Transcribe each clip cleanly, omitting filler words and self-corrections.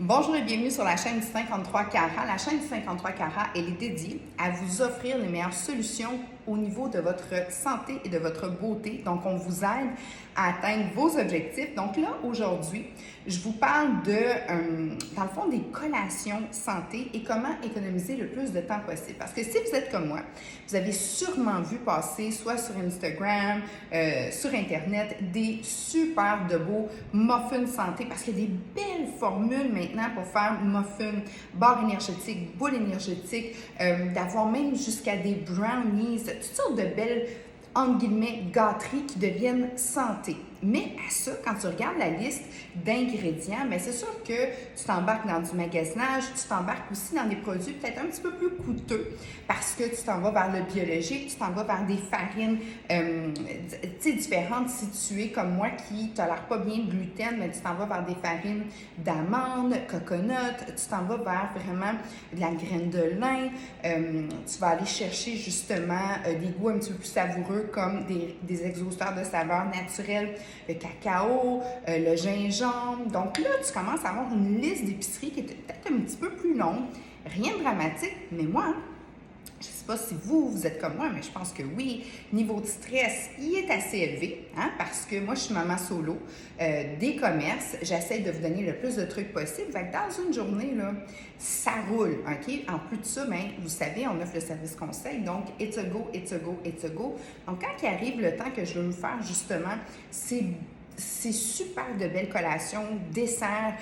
Bonjour et bienvenue sur la chaîne du 53 Cara. La chaîne du 53 Cara, elle est dédiée à vous offrir les meilleures solutions au niveau de votre santé et de votre beauté. Donc, on vous aide à atteindre vos objectifs. Donc là, aujourd'hui, je vous parle dans le fond, des collations santé et comment économiser le plus de temps possible. Parce que si vous êtes comme moi, vous avez sûrement vu passer, soit sur Instagram, sur Internet, des super de beaux muffins santé parce qu'il y a des belles formules maintenant pour faire muffins, barres énergétiques, boules énergétiques, d'avoir même jusqu'à des brownies, toutes sortes de belles, entre guillemets, gâteries qui deviennent santé. Mais à ça, quand tu regardes la liste d'ingrédients, bien, c'est sûr que tu t'embarques dans du magasinage, tu t'embarques aussi dans des produits peut-être un petit peu plus coûteux parce que tu t'en vas vers le biologique, tu t'en vas vers des farines différentes si tu es comme moi qui ne tolère pas bien le gluten, mais tu t'en vas vers des farines d'amandes, coconut, tu t'en vas vers vraiment de la graine de lin, tu vas aller chercher justement des goûts un petit peu plus savoureux comme des exhausteurs de saveurs naturelles, le cacao, le gingembre. Donc là, tu commences à avoir une liste d'épiceries qui est peut-être un petit peu plus longue. Rien de dramatique, mais moi, je ne sais pas si vous êtes comme moi, mais je pense que oui, niveau de stress, il est assez élevé, hein, parce que moi, je suis maman solo, des commerces, j'essaie de vous donner le plus de trucs possible. Fait que dans une journée, là, ça roule, OK? En plus de ça, bien, vous savez, on offre le service conseil, donc it's a go, it's a go, it's a go. Donc, quand il arrive le temps que je veux me faire, justement, c'est super de belles collations, desserts,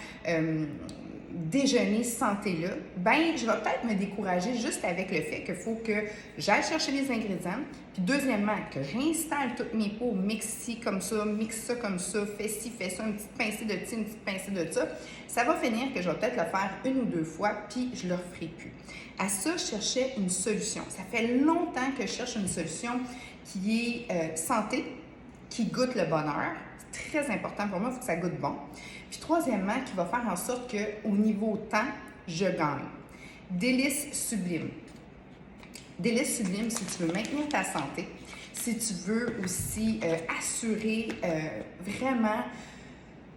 déjeuner santé-là, ben je vais peut-être me décourager juste avec le fait qu'il faut que j'aille chercher les ingrédients, puis deuxièmement, que j'installe toutes mes pots, mixe ci comme ça, mixe ça comme ça, fais ci, fais ça, une petite pincée de ci, une petite pincée de ça, ça va finir que je vais peut-être le faire une ou deux fois, puis je ne le referai plus. À ça, je cherchais une solution. Ça fait longtemps que je cherche une solution qui est santé, qui goûte le bonheur. C'est très important pour moi, il faut que ça goûte bon. Puis troisièmement, qui va faire en sorte qu'au niveau temps, je gagne. Délice sublime. Délice sublime, si tu veux maintenir ta santé, si tu veux aussi assurer vraiment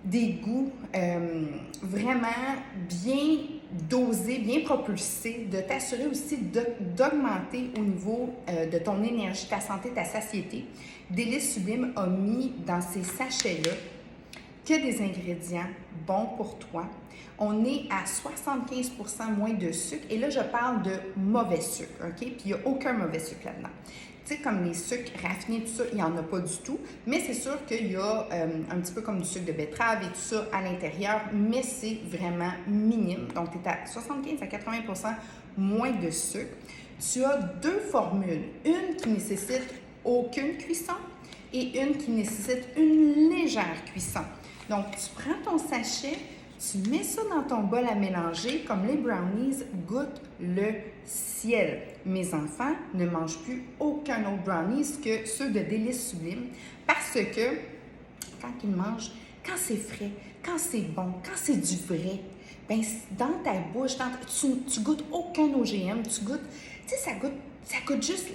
des goûts vraiment bien dosés, bien propulsés, de t'assurer aussi d'augmenter au niveau de ton énergie, ta santé, ta satiété. Délice Sublime a mis dans ces sachets-là que des ingrédients bons pour toi. On est à 75% moins de sucre. Et là, je parle de mauvais sucre, OK? Puis il n'y a aucun mauvais sucre là-dedans. Tu sais, comme les sucres raffinés, tout ça, il n'y en a pas du tout. Mais c'est sûr qu'il y a un petit peu comme du sucre de betterave et tout ça à l'intérieur, mais c'est vraiment minime. Donc, tu es à 75 à 80% moins de sucre. Tu as deux formules. Une qui nécessite aucune cuisson et une qui nécessite une légère cuisson. Donc, tu prends ton sachet, tu mets ça dans ton bol à mélanger, comme les brownies goûtent le ciel. Mes enfants ne mangent plus aucun autre brownies que ceux de Délice Sublime parce que quand ils mangent, quand c'est frais, quand c'est bon, quand c'est du vrai, bien, dans ta bouche, tu goûtes aucun OGM, tu goûtes, tu sais, ça goûte juste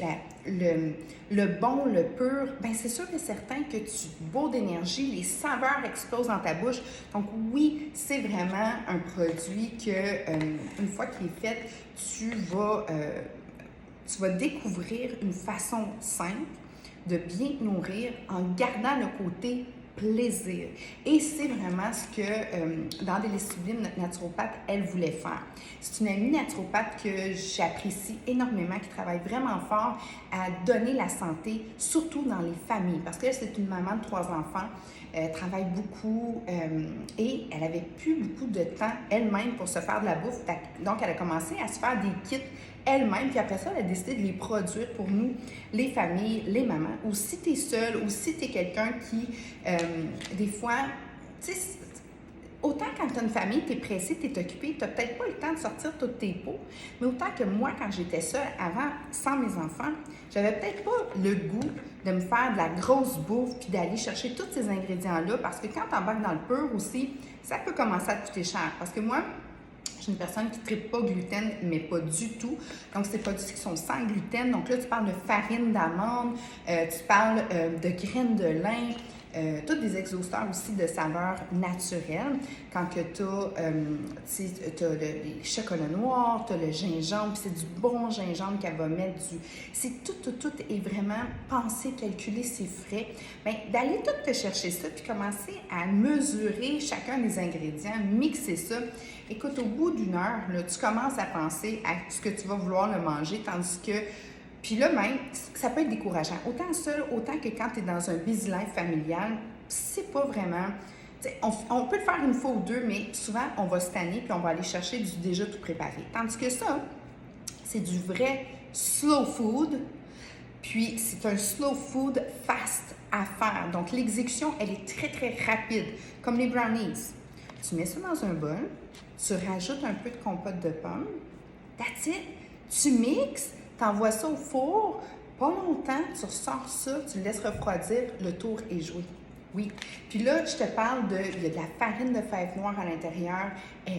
le bon, le pur. Bien, c'est sûr et certain que tu bois d'énergie, les saveurs explosent dans ta bouche. Donc oui, c'est vraiment un produit que, une fois qu'il est fait, tu vas découvrir une façon simple de bien te nourrir en gardant le côté plaisir. Et c'est vraiment ce que, dans Délice Sublime, notre naturopathe, elle voulait faire. C'est une amie naturopathe que j'apprécie énormément, qui travaille vraiment fort à donner la santé, surtout dans les familles. Parce que c'est une maman de 3 enfants, elle travaille beaucoup et elle avait plus beaucoup de temps elle-même pour se faire de la bouffe. Donc, elle a commencé à se faire des kits elle-même, puis après ça, elle a décidé de les produire pour nous, les familles, les mamans. Ou si tu es seule, ou si tu es quelqu'un qui, des fois, tu sais, autant quand tu as une famille, tu es pressé, tu es occupé, tu n'as peut-être pas le temps de sortir toutes tes pots, mais autant que moi, quand j'étais seule, avant, sans mes enfants, j'avais peut-être pas le goût de me faire de la grosse bouffe puis d'aller chercher tous ces ingrédients-là, parce que quand tu embarques dans le pur aussi, ça peut commencer à te coûter cher. Parce que moi, je suis une personne qui ne tripe pas gluten, mais pas du tout. Donc, c'est des produits qui sont sans gluten. Donc là, tu parles de farine d'amande, tu parles de graines de lin, tous des exhausteurs aussi de saveurs naturelles. Quand tu as les chocolats noirs, tu as le gingembre, puis c'est du bon gingembre qu'elle va mettre. Tout est vraiment pensé, calculé, c'est frais. Bien, d'aller tout te chercher ça, puis commencer à mesurer chacun des ingrédients, mixer ça. Écoute, au bout d'une heure, là, tu commences à penser à ce que tu vas vouloir le manger, tandis que puis là même, ça peut être décourageant. Autant seul, autant que quand tu es dans un busy life familial, c'est pas vraiment... On peut le faire une fois ou deux, mais souvent, on va se tanner puis on va aller chercher du déjà tout préparé. Tandis que ça, c'est du vrai slow food. Puis, c'est un slow food fast à faire. Donc, l'exécution, elle est très, très rapide. Comme les brownies. Tu mets ça dans un bol, tu rajoutes un peu de compote de pommes, that's it. Tu mixes, tu envoies ça au four, pas longtemps, tu ressors ça, tu le laisses refroidir, le tour est joué. Oui. Puis là, je te parle il y a de la farine de fèves noires à l'intérieur.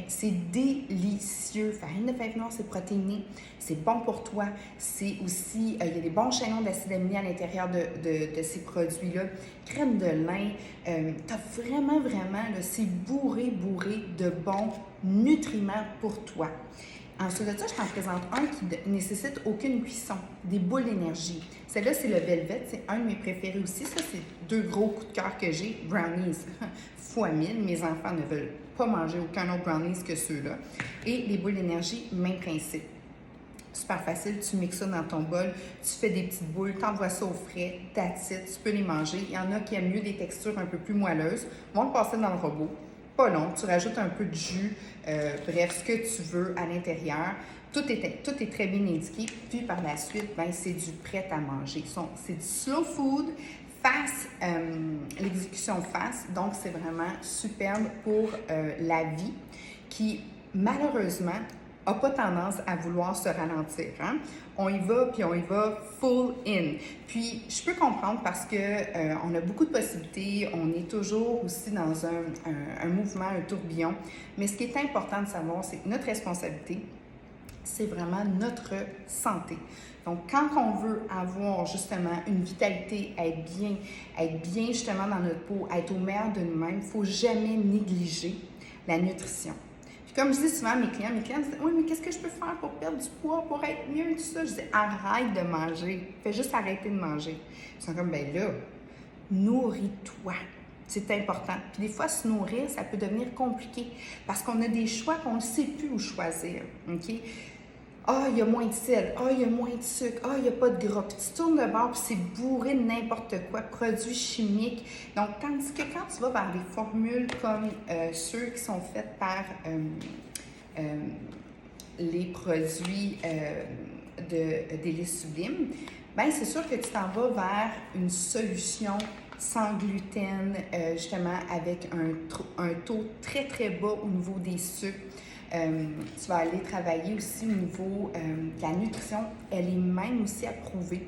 C'est délicieux. Farine de fèves noires, c'est protéiné. C'est bon pour toi. C'est aussi, il y a des bons chaînons d'acide aminé à l'intérieur de ces produits-là. Crème de lin. Tu as vraiment, là, c'est bourré de bons nutriments pour toi. Ensuite de ça, je t'en présente un qui ne nécessite aucune cuisson, des boules d'énergie. Celle-là, c'est le Velvet, c'est un de mes préférés aussi. Ça, c'est 2 gros coups de cœur que j'ai. Brownies fois 1000. Mes enfants ne veulent pas manger aucun autre brownies que ceux-là. Et les boules d'énergie, même principe. Super facile, tu mixes ça dans ton bol, tu fais des petites boules, t'envoies ça au frais, that's it, tu peux les manger. Il y en a qui aiment mieux des textures un peu plus moelleuses. On va le passer dans le robot. Pas long, tu rajoutes un peu de jus, bref, ce que tu veux à l'intérieur. Tout est très bien indiqué. Puis par la suite, ben, c'est du prêt à manger. C'est du slow food, fast, l'exécution fast. Donc, c'est vraiment superbe pour la vie qui, malheureusement, n'a pas tendance à vouloir se ralentir. Hein? On y va, puis on y va full in. Puis, je peux comprendre parce que on a beaucoup de possibilités, on est toujours aussi dans un mouvement, un tourbillon. Mais ce qui est important de savoir, c'est que notre responsabilité, c'est vraiment notre santé. Donc, quand on veut avoir justement une vitalité, être bien justement dans notre peau, être au meilleur de nous-mêmes, il ne faut jamais négliger la nutrition. Comme je dis souvent à mes clients me disent « Oui, mais qu'est-ce que je peux faire pour perdre du poids, pour être mieux, tout ça? » Je dis « Arrête de manger. Fais juste arrêter de manger. » Ils sont comme « Ben là, nourris-toi. » C'est important. Puis des fois, se nourrir, ça peut devenir compliqué parce qu'on a des choix qu'on ne sait plus où choisir. OK? Ah, il y a moins de sel. Ah, il y a moins de sucre. Ah, il n'y a pas de gras. Puis tu tournes de bord, puis c'est bourré de n'importe quoi, produits chimiques. Donc, tandis que quand tu vas vers des formules comme ceux qui sont faits par les produits d'Hélice Sublime, bien, c'est sûr que tu t'en vas vers une solution sans gluten, justement avec un taux très, très bas au niveau des sucres. Tu vas aller travailler aussi au niveau de la nutrition. Elle est même aussi approuvée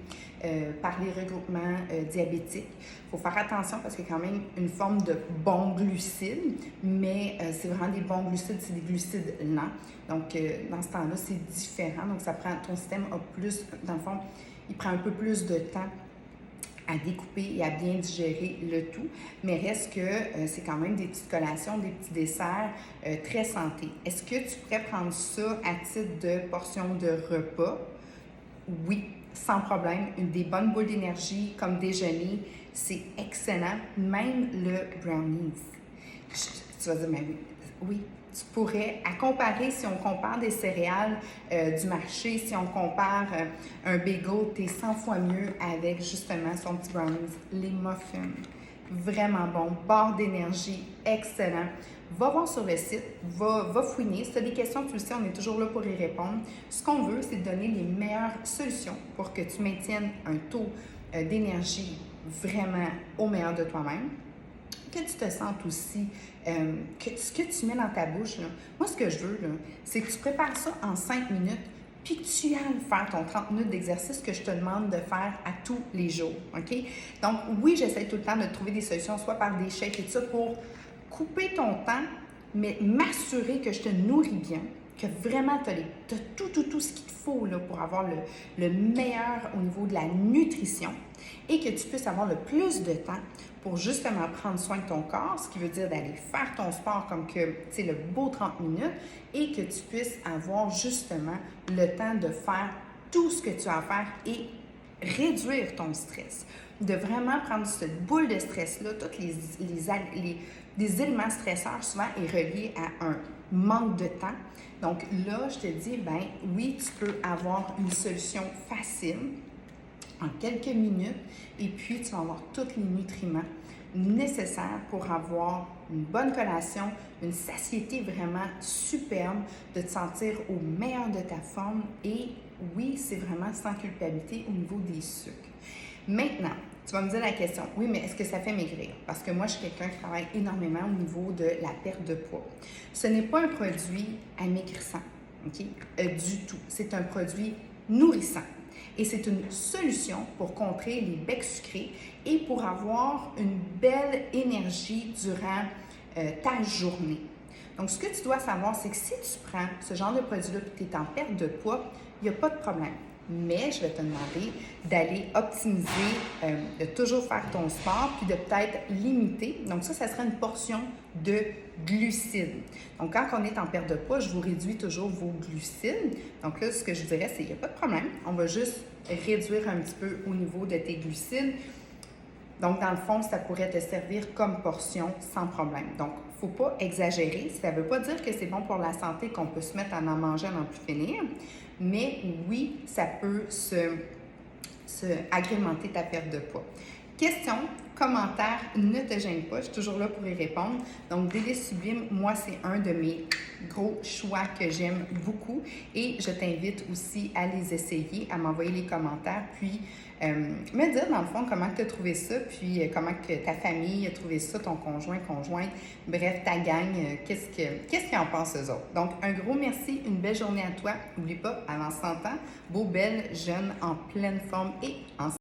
par les regroupements diabétiques. Il faut faire attention parce qu'il y a quand même une forme de bons glucides, mais c'est vraiment des bons glucides, c'est des glucides lents. Donc, dans ce temps-là, c'est différent. Donc, ton système a plus, dans le fond, il prend un peu plus de temps à découper et à bien digérer le tout, mais reste que c'est quand même des petites collations, des petits desserts très santé. Est-ce que tu pourrais prendre ça à titre de portion de repas? Oui, sans problème. Des bonnes boules d'énergie comme déjeuner, c'est excellent. Même le brownies. Tu vas dire, mais oui. Tu pourrais, à comparer, si on compare des céréales du marché, si on compare un bagel, t'es 100 fois mieux avec justement son petit brownies. Les muffins, vraiment bon, barre d'énergie, excellent. Va voir sur le site, va fouiner. Si tu as des questions, tu le sais, on est toujours là pour y répondre. Ce qu'on veut, c'est de donner les meilleures solutions pour que tu maintiennes un taux d'énergie vraiment au meilleur de toi-même. Que tu te sentes aussi, que ce que tu mets dans ta bouche, là, moi, ce que je veux, là, c'est que tu prépares ça en 5 minutes, puis que tu ailles faire ton 30 minutes d'exercice que je te demande de faire à tous les jours, OK? Donc, oui, j'essaie tout le temps de trouver des solutions, soit par des shakes et tout ça, pour couper ton temps, mais m'assurer que je te nourris bien, que vraiment tu as tout ce qu'il te faut là, pour avoir le meilleur au niveau de la nutrition et que tu puisses avoir le plus de temps pour justement prendre soin de ton corps, ce qui veut dire d'aller faire ton sport comme que, tu sais, le beau 30 minutes et que tu puisses avoir justement le temps de faire tout ce que tu as à faire et réduire ton stress. De vraiment prendre cette boule de stress-là, tous les éléments stresseurs souvent est relié à un manque de temps. Donc là, je te dis, ben oui, tu peux avoir une solution facile en quelques minutes et puis tu vas avoir tous les nutriments nécessaires pour avoir une bonne collation, une satiété vraiment superbe, de te sentir au meilleur de ta forme et oui, c'est vraiment sans culpabilité au niveau des sucres. Maintenant, tu vas me dire la question, oui, mais est-ce que ça fait maigrir? Parce que moi, je suis quelqu'un qui travaille énormément au niveau de la perte de poids. Ce n'est pas un produit amaigrissant, OK? Du tout. C'est un produit nourrissant. Et c'est une solution pour contrer les becs sucrés et pour avoir une belle énergie durant ta journée. Donc, ce que tu dois savoir, c'est que si tu prends ce genre de produit-là et que tu es en perte de poids, il n'y a pas de problème. Mais je vais te demander d'aller optimiser, de toujours faire ton sport, puis de peut-être limiter. Donc ça serait une portion de glucides. Donc quand on est en perte de poids, je vous réduis toujours vos glucides. Donc là, ce que je dirais, c'est qu'il n'y a pas de problème. On va juste réduire un petit peu au niveau de tes glucides. Donc, dans le fond, ça pourrait te servir comme portion sans problème. Donc, il ne faut pas exagérer. Ça ne veut pas dire que c'est bon pour la santé qu'on peut se mettre à en manger à n'en plus finir. Mais oui, ça peut agrémenter ta perte de poids. Questions, commentaires, ne te gêne pas. Je suis toujours là pour y répondre. Donc, Délice Sublime, moi, c'est un de mes gros choix que j'aime beaucoup. Et je t'invite aussi à les essayer, à m'envoyer les commentaires, puis me dire, dans le fond, comment tu as trouvé ça, puis comment que ta famille a trouvé ça, ton conjoint, conjointe, bref, ta gang, qu'est-ce qu'ils en pensent eux autres. Donc, un gros merci, une belle journée à toi. N'oublie pas, avant 100 ans, beau, belle, jeune, en pleine forme et en